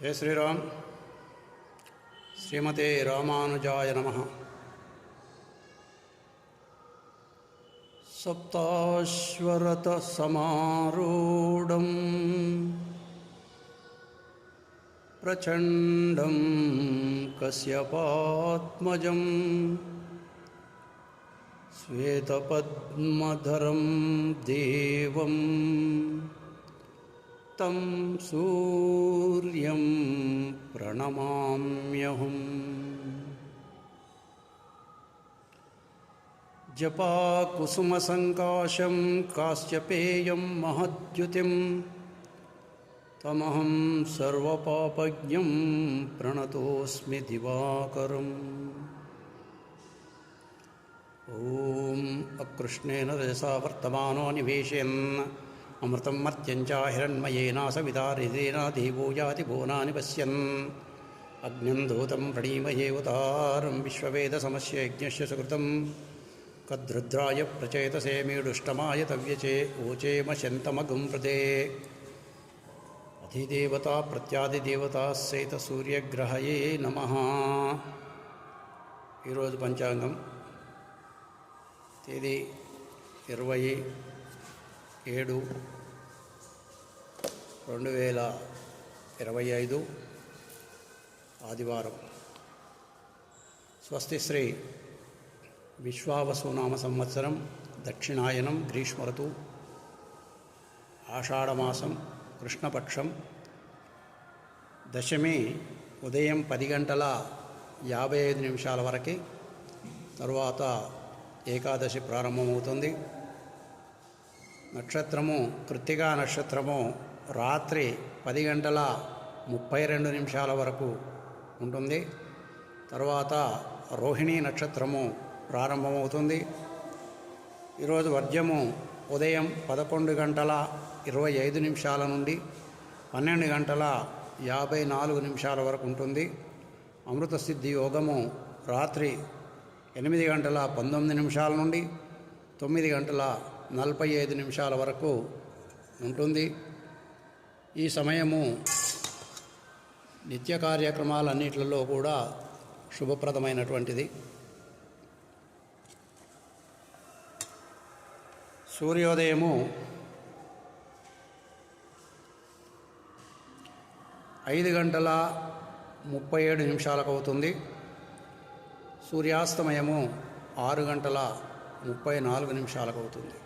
जय श्रीराम। श्रीमते रामानुजाय नमः। सप्ताश्वरथसमारूढं प्रचण्डं कश्यपात्मजं श्वेतपद्मधरं देवं तं सूर्यं प्रणमाम्यहम्। जपाकुसुमसङ्काशं काश्यपेयं महद्युतिं तमहं सर्वपापज्ञं प्रणतोऽस्मि दिवाकरम्। ॐ अकृष्णेन रजसा वर्तमानो निवेशयन् अमृतं मर्त्यं च हिरण्मयेन सवितारितेन देवो याति भुवनानि पश्यन् अग्निं दूतं प्रणीमये उतारं विश्ववेदसमस्य यज्ञस्य सुकृतं कद्रुद्राय प्रचेतसे मीडुष्टमाय तव्यचे ऊचेमशन्तमगुं प्रदे अधिदेवता प्रत्यादिदेवता सहित सूर्यग्रहये नमः। ఈరోజు పంచాంగం తేదీ 27/2025 ఆదివారం. స్వస్తి శ్రీ విశ్వావసునామ సంవత్సరం దక్షిణాయనం గ్రీష్మ ఋతువు ఆషాఢమాసం కృష్ణపక్షం దశమి ఉదయం 10:55 వరకు. తరువాత ఏకాదశి ప్రారంభమవుతుంది. నక్షత్రము కృత్తికా నక్షత్రము రాత్రి 10:32 వరకు ఉంటుంది. తర్వాత రోహిణీ నక్షత్రము ప్రారంభమవుతుంది. ఈరోజు వర్జ్యము ఉదయం 11:25 నుండి 12:54 వరకు ఉంటుంది. అమృత సిద్ధి యోగము రాత్రి 8:19 నుండి 9:45 వరకు ఉంటుంది. ఈ సమయము నిత్య కార్యక్రమాలన్నింటిలో కూడా శుభప్రదమైనటువంటిది. సూర్యోదయము 5:37 అవుతుంది. సూర్యాస్తమయము 6:34 అవుతుంది.